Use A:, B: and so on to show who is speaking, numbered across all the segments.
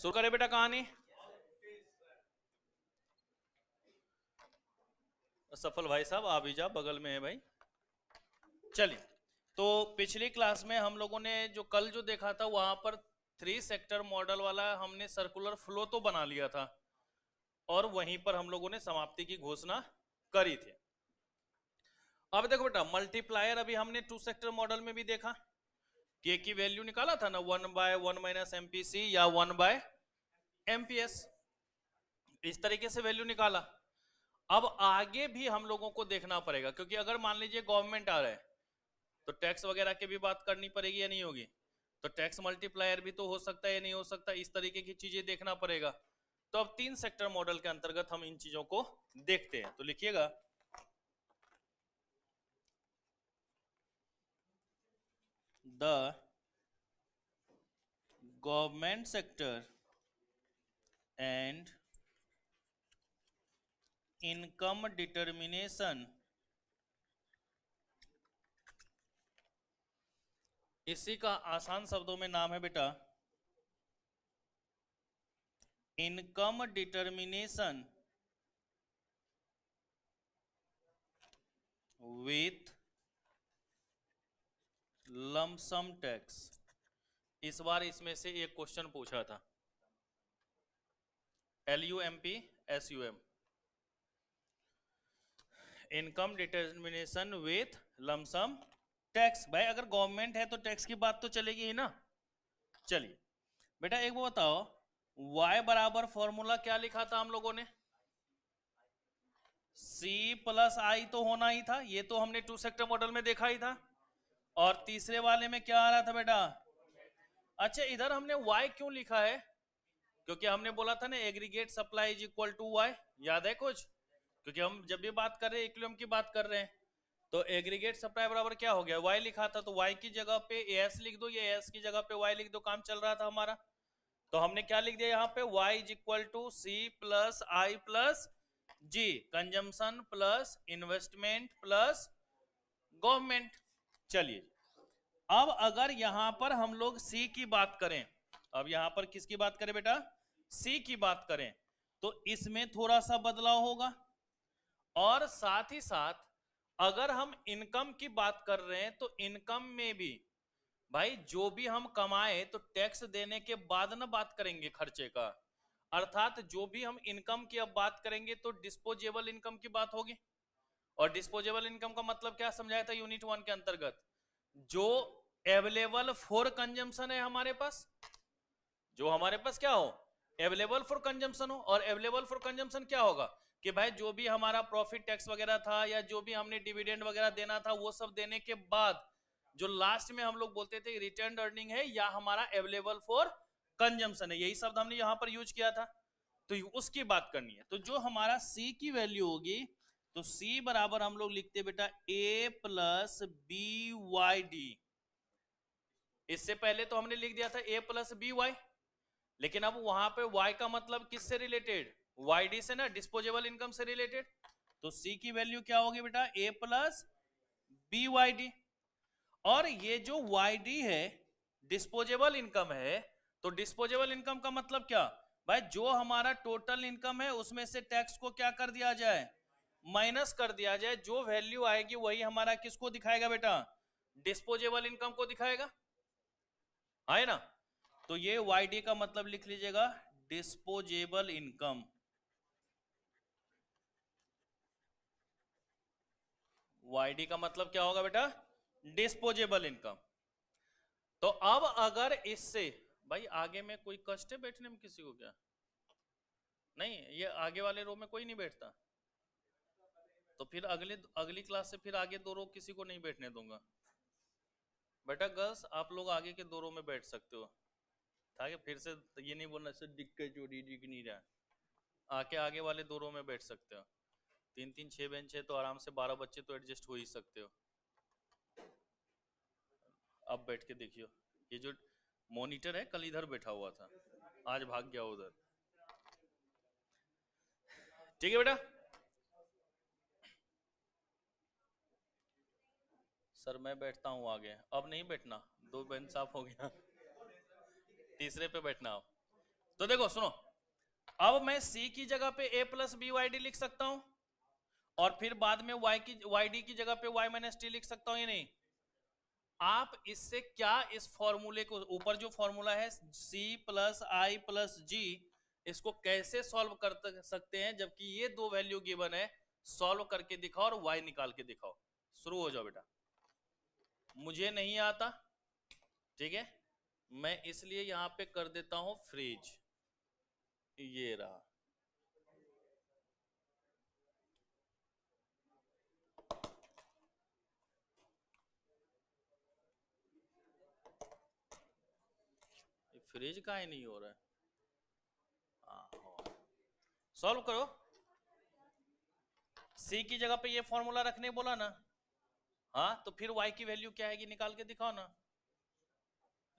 A: शुरू करें बेटा कहानी। सफल भाई साहब आप ही जाओ, बगल में है भाई। चलिए, तो पिछली क्लास में हम लोगों ने जो कल जो देखा था वहां पर 3 सेक्टर मॉडल वाला हमने सर्कुलर फ्लो तो बना लिया था और वहीं पर हम लोगों ने समाप्ति की घोषणा करी थी। अब देखो बेटा, मल्टीप्लायर अभी हमने 2 सेक्टर मॉडल में भी देखा, के की वैल्यू निकाला था ना, 1/1 - MPC या 1/MPS, इस तरीके से वैल्यू निकाला। अब आगे भी हम लोगों को देखना पड़ेगा, क्योंकि अगर मान लीजिए गवर्नमेंट आ रहा है तो टैक्स वगैरह की भी बात करनी पड़ेगी या नहीं होगी, तो टैक्स मल्टीप्लायर भी तो हो सकता है या नहीं हो सकता, इस तरीके की चीजें देखना पड़ेगा। तो अब 3 सेक्टर मॉडल के अंतर्गत हम इन चीजों को देखते हैं, तो लिखिएगा the government sector and income determination, इसी का आसान शब्दों में नाम है बेटा income determination with lump sum tax. इस बार इसमें से एक क्वेश्चन पूछा था, LUMP SUM, income determination with lump sum tax. भाई अगर गवर्नमेंट है तो टैक्स की बात तो चलेगी ही ना। चलिए बेटा, एक वो बताओ, y बराबर फॉर्मूला क्या लिखा था हम लोगों ने, C+I तो होना ही था, ये तो हमने 2 सेक्टर मॉडल में देखा ही था। और तीसरे वाले में क्या आ रहा था बेटा, अच्छा इधर हमने y क्यों लिखा है, क्योंकि हमने बोला था ना aggregate supply is equal to y, याद है कुछ, क्योंकि हम जब भी बात कर रहे हैं इक्विलिब्रियम की बात कर रहे हैं, तो एग्रीगेट सप्लाई बराबर क्या हो गया, y लिखा था, तो y की जगह पे as लिख दो, ये as की जगह पे y लिख दो, काम चल रहा था हमारा। तो हमने क्या लिख दिया यहाँ पे, y is equal to C+I+G, consumption plus investment plus government. चलिए, अब अगर यहां पर हम लोग C की बात करें, अब यहां पर किसकी बात करें बेटा, C की बात करें, तो इसमें थोड़ा सा बदलाव होगा। और साथ ही साथ अगर हम इनकम की बात कर रहे हैं तो इनकम में भी भाई जो भी हम कमाए तो टैक्स देने के बाद ना बात करेंगे खर्चे का, अर्थात जो भी हम इनकम की अब बात करेंगे तो डिस्पोजेबल इनकम की बात होगी। और डिस्पोजेबल इनकम का मतलब क्या समझाया था यूनिट 1 के अंतर्गत, जो अवेलेबल फॉर कंजम्पशन है हमारे पास, जो हमारे पास क्या हो, अवेलेबल फॉर कंजम्पशन हो। और अवेलेबल फॉर कंजम्पशन क्या होगा कि भाई जो भी हमारा प्रॉफिट टैक्स वगैरह था या जो भी हमने डिविडेंड वगैरह देना था वो सब देने के बाद जो लास्ट में हम लोग बोलते थे रिटर्न अर्निंग है या हमारा अवेलेबल फॉर कंजम्पशन है, यही शब्द हमने यहां पर यूज किया था, तो उसकी बात करनी है। तो जो हमारा सी की वैल्यू होगी, तो सी बराबर हम लोग लिखते बेटा A+BYD। इससे पहले तो हमने लिख दिया था A+BY, लेकिन अब वहां पे y का मतलब किससे रिलेटेड, YD से ना, डिस्पोजेबल इनकम से रिलेटेड। तो C की वैल्यू क्या होगी बेटा, A+BYD। और ये जो YD है डिस्पोजेबल इनकम है, तो डिस्पोजेबल इनकम का मतलब क्या, भाई जो हमारा टोटल इनकम है उसमें से टैक्स को क्या कर दिया जाए, माइनस कर दिया जाए, जो वैल्यू आएगी वही हमारा किसको दिखाएगा बेटा, डिस्पोजेबल इनकम को दिखाएगा, है ना। तो ये YD का मतलब लिख लीजिएगा डिस्पोजेबल इनकम, YD का मतलब क्या होगा बेटा, डिस्पोजेबल इनकम। तो अब अगर इससे, भाई आगे में कोई कष्ट है बैठने में किसी को क्या, नहीं ये आगे वाले रो में कोई नहीं बैठता, तो फिर अगली अगली क्लास से फिर आगे 2 रो किसी को नहीं बैठने दूंगा। बेटा गर्ल्स आप लोग आगे के 2 रो में बैठ सकते हो, ताकि फिर से ये नहीं बोलना सर दिक्कत चोरी दिख नहीं रहा, आके आगे वाले 2 रो में बैठ सकते हो, 3 3 6 बेंच है तो आराम से 12 बच्चे तो एडजस्ट हो ही सकते हो। अब बैठ के देखियो, ये जो मॉनिटर है कल इधर बैठा हुआ था, आज भाग गया उधर, ठीक है बेटा। सर मैं बैठता हूँ आगे, अब नहीं बैठना, 2 बेंच साफ हो गया, तीसरे पे बैठना आप। तो देखो सुनो, अब मैं c की जगह पे a plus B Y D लिख सकता हूं, और फिर बाद में वाई डी की जगह पे y माइनस टी लिख सकता हूं या नहीं? आप इससे क्या इस फॉर्मूले को, ऊपर जो फॉर्मूला है c प्लस आई प्लस जी, इसको कैसे सॉल्व कर सकते हैं जबकि ये दो वैल्यू गिवन है? सॉल्व करके दिखाओ और y निकाल के दिखाओ। शुरू हो जाओ बेटा। मुझे नहीं आता, ठीक है, मैं इसलिए यहां पे कर देता हूं फ्रीज। ये रहा, फ्रीज का ही नहीं हो रहा है। सॉल्व करो। c की जगह पे ये फॉर्मूला रखने बोला ना, हाँ, तो फिर y की वैल्यू क्या आएगी निकाल के दिखाओ ना।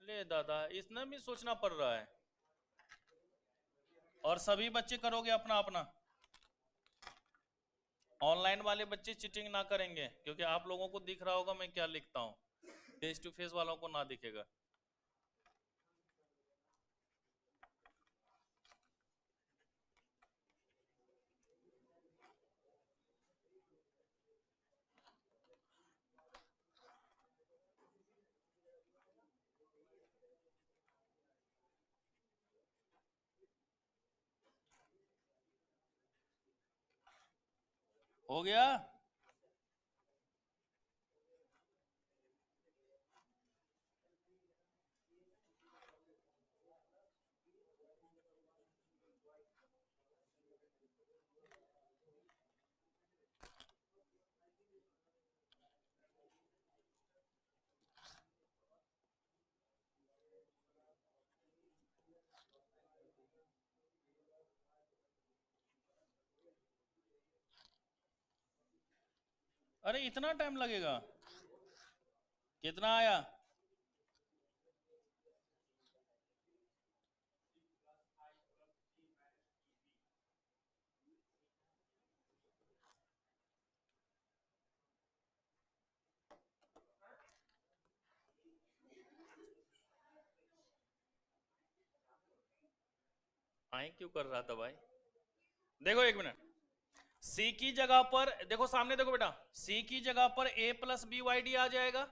A: ले दादा, इतना भी सोचना पड़ रहा है, और सभी बच्चे करोगे अपना अपना। ऑनलाइन वाले बच्चे चीटिंग ना करेंगे, क्योंकि आप लोगों को दिख रहा होगा मैं क्या लिखता हूँ, फेस टू फेस वालों को ना दिखेगा। हो गया? अरे इतना टाइम लगेगा? कितना आया? आई क्यों कर रहा था भाई? देखो एक मिनट, c की जगह पर देखो, सामने देखो बेटा, c की जगह पर a plus B Y D आ जाएगा,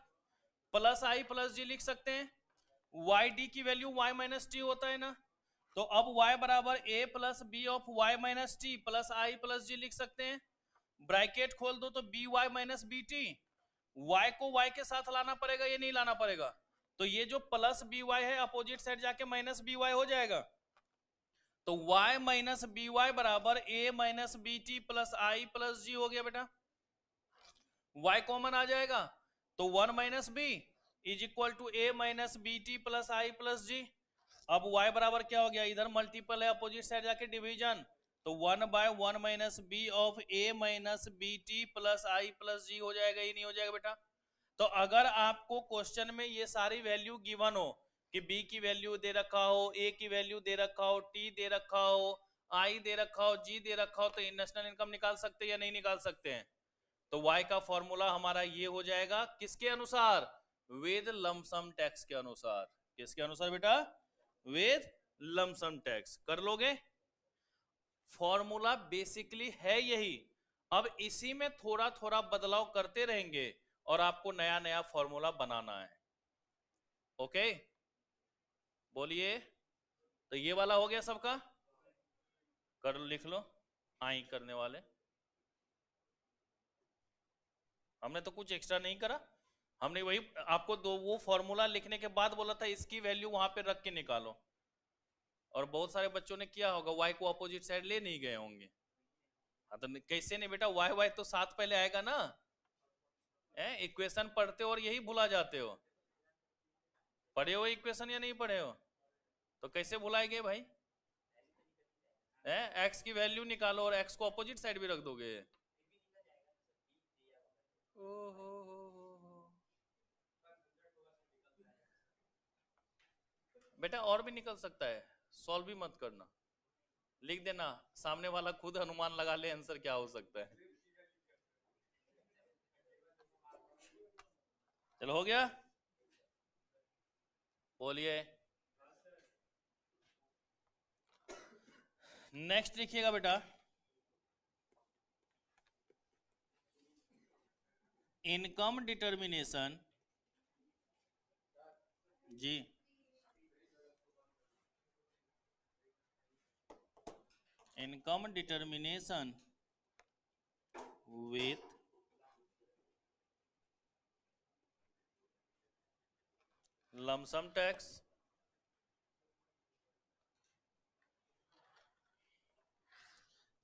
A: प्लस आई प्लस जी लिख सकते हैं। वाई डी की वैल्यू y माइनस टी होता है ना, तो अब y बराबर a plus B of y minus T plus I plus G लिख सकते हैं। ब्रैकेट खोल दो तो B Y minus B T, y को y के साथ लाना पड़ेगा, ये नहीं लाना पड़ेगा, तो ये जो प्लस बी वाई है अपोजिट साइड जाके माइनस बी वाई हो जाएगा। तो y माइनस बी वाई बराबर a minus B T plus I plus G हो गया बेटा। y कॉमन आ जाएगा, तो 1 minus B is equal to a minus B T plus I plus G. अब y बराबर क्या हो गया, इधर मल्टीपल है अपोजिट साइड जाके डिवीजन, तो 1 by 1 minus B of a minus B T plus I plus G हो जाएगा, ही नहीं हो जाएगा बेटा? तो अगर आपको क्वेश्चन में ये सारी वैल्यू गिवन हो कि b की वैल्यू दे रखा हो, a की वैल्यू दे रखा हो, t दे रखा हो, i दे रखा हो, g दे रखा हो, तो नेशनल इनकम निकाल सकते हैं या नहीं निकाल सकते हैं? तो y का फॉर्मूला हमारा ये हो जाएगा, किसके अनुसार? विद लमसम टैक्स के अनुसार। किसके अनुसार बेटा? With lump sum tax. कर लोगे? फॉर्मूला बेसिकली है यही, अब इसी में थोड़ा थोड़ा बदलाव करते रहेंगे और आपको नया नया फॉर्मूला बनाना है। ओके, बोलिए। तो ये वाला हो गया सबका, कर लिख लो, आई करने वाले। हमने तो कुछ एक्स्ट्रा नहीं करा, हमने वही आपको दो वो फॉर्मूला लिखने के बाद बोला था इसकी वैल्यू वहां पे रख के निकालो, और बहुत सारे बच्चों ने किया होगा, y को अपोजिट साइड ले नहीं गए होंगे। हाँ तो कैसे नहीं बेटा, y तो साथ पहले आएगा ना, इक्वेशन पढ़ते हो और यही भुला जाते हो। पढ़े हो इक्वेशन या नहीं पढ़े हो? तो कैसे भुलाएंगे भाई? एक्स की वैल्यू निकालो और एक्स को अपोजिट साइड भी रख दोगे। हो। बेटा और भी निकल सकता है, सॉल्व भी मत करना, लिख देना, सामने वाला खुद अनुमान लगा ले आंसर क्या हो सकता है। चलो हो गया, बोलिए। नेक्स्ट लिखिएगा बेटा, इनकम डिटर्मिनेशन जी, income determination with lump sum tax.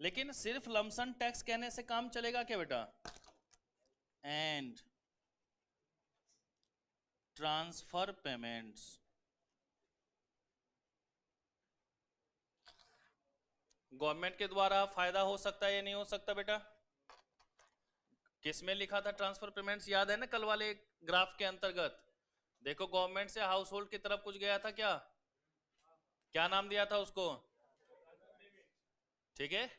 A: लेकिन सिर्फ लमसम टैक्स कहने से काम चलेगा क्या बेटा? एंड ट्रांसफर पेमेंट्स, गवर्नमेंट के द्वारा फायदा हो सकता है या नहीं हो सकता बेटा? किस में लिखा था ट्रांसफर पेमेंट्स, याद है ना कल वाले ग्राफ के अंतर्गत? देखो गवर्नमेंट से हाउस होल्ड की तरफ कुछ गया था, क्या क्या नाम दिया था उसको? ठीक है,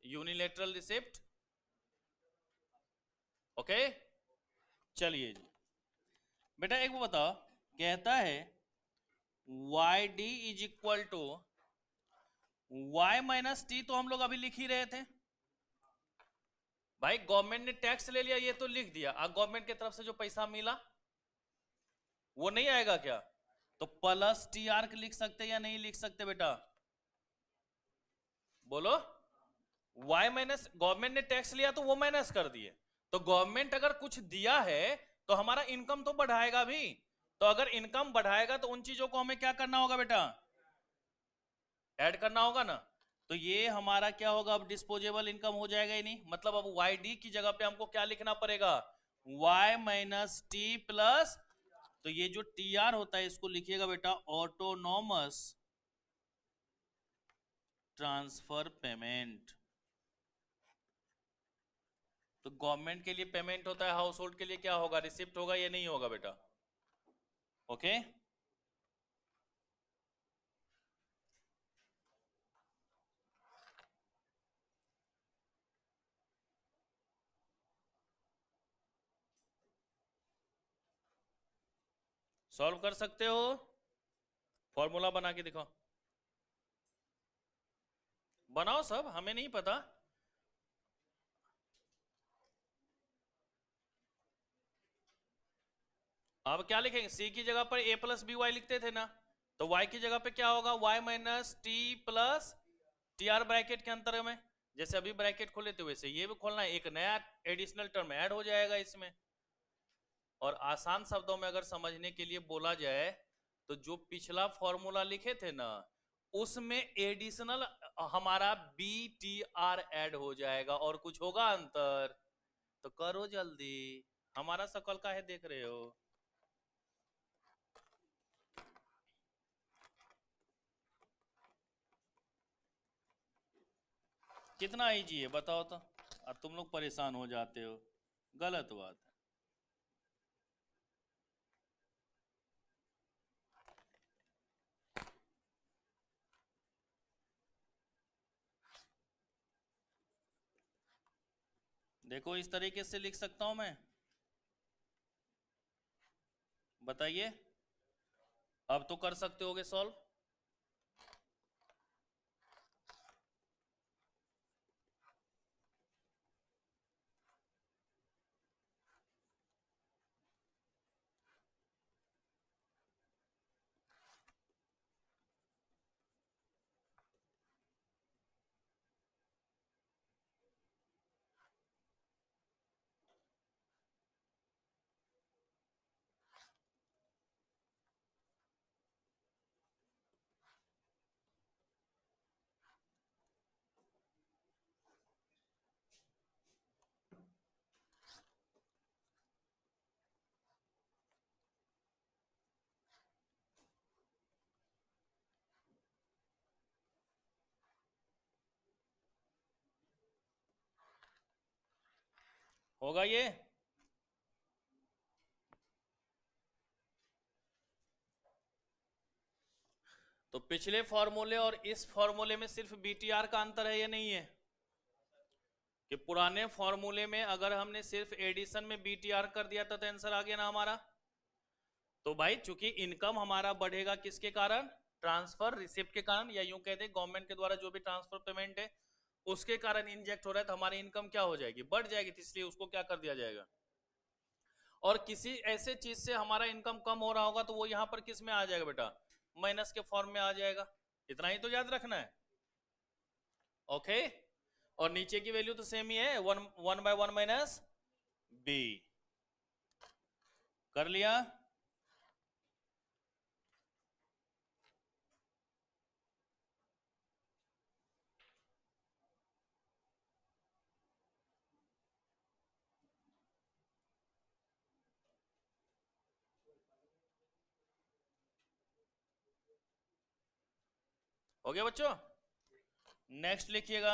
A: यूनिलेटरल रिसिप्ट। ओके, चलिए जी बेटा एक वो बताओ, कहता है Y D is equal to Y minus T, तो हम लोग अभी लिख ही रहे थे भाई। गवर्नमेंट ने टैक्स ले लिया, ये तो लिख दिया, अब गवर्नमेंट की तरफ से जो पैसा मिला वो नहीं आएगा क्या? तो प्लस टी आर लिख सकते या नहीं लिख सकते बेटा? बोलो। वाई माइनस, गवर्नमेंट ने टैक्स लिया तो वो माइनस कर दिए, तो गवर्नमेंट अगर कुछ दिया है तो हमारा इनकम तो बढ़ाएगा भी, तो अगर इनकम बढ़ाएगा तो उन चीजों को हमें क्या करना होगा बेटा? ऐड करना होगा ना। तो ये हमारा क्या होगा, अब डिस्पोजेबल इनकम हो जाएगा ही नहीं, मतलब अब वाई डी की जगह पे हमको क्या लिखना पड़ेगा? वाई माइनस टी प्लस, तो ये जो टी आर होता है इसको लिखिएगा बेटा ऑटोनॉमस ट्रांसफर पेमेंट। तो गवर्नमेंट के लिए पेमेंट होता है, हाउस होल्ड के लिए क्या होगा? रिसिप्ट होगा या नहीं होगा बेटा? ओके, सॉल्व कर सकते हो? फॉर्मूला बना के दिखाओ, बनाओ सब, हमें नहीं पता। अब क्या लिखेंगे? सी की जगह पर ए प्लस बी वाई लिखते थे ना, तो वाई की जगह पे क्या होगा? Y minus T plus T R bracket के अंतर में, जैसे अभी ब्रैकेट खोले थे वैसे ये भी खोलना है, एक नया एडिशनल टर्म ऐड हो जाएगा इसमें। और आसान शब्दों में अगर समझने के लिए बोला जाए तो जो पिछला फॉर्मूला लिखे थे ना उसमें एडिशनल हमारा बी टी आर ऐड हो जाएगा, और कुछ होगा अंतर? तो करो जल्दी, हमारा शकल का है देख रहे हो? कितना इजी है बताओ तो, और तुम लोग परेशान हो जाते हो, गलत बात है। देखो इस तरीके से लिख सकता हूं मैं, बताइए, अब तो कर सकते होगे सॉल्व। होगा ये? तो पिछले फॉर्मूले और इस फॉर्मूले में सिर्फ बीटीआर का अंतर है या नहीं है? कि पुराने फॉर्मूले में अगर हमने सिर्फ एडिशन में बीटीआर कर दिया तो आंसर आ गया ना हमारा। तो भाई चूंकि इनकम हमारा बढ़ेगा किसके कारण? ट्रांसफर रिसिप्ट के कारण, या यूं कहते हैं गवर्नमेंट के द्वारा जो भी ट्रांसफर पेमेंट है उसके कारण इंजेक्ट हो रहा है, तो हमारी इनकम क्या हो जाएगी, बढ़ जाएगी, तो इसलिए उसको क्या कर दिया जाएगा। और किसी ऐसे चीज से हमारा इनकम कम हो रहा होगा तो वो यहां पर किस में आ जाएगा बेटा, माइनस के फॉर्म में आ जाएगा। इतना ही तो याद रखना है। ओके, और नीचे की वैल्यू तो सेम ही है, 1/1 माइनस बी। कर लिया। हो गया बच्चों। नेक्स्ट लिखिएगा,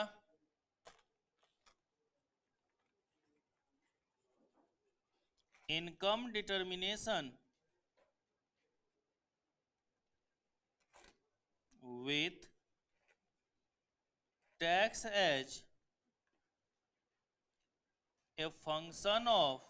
A: income determination with tax as a function of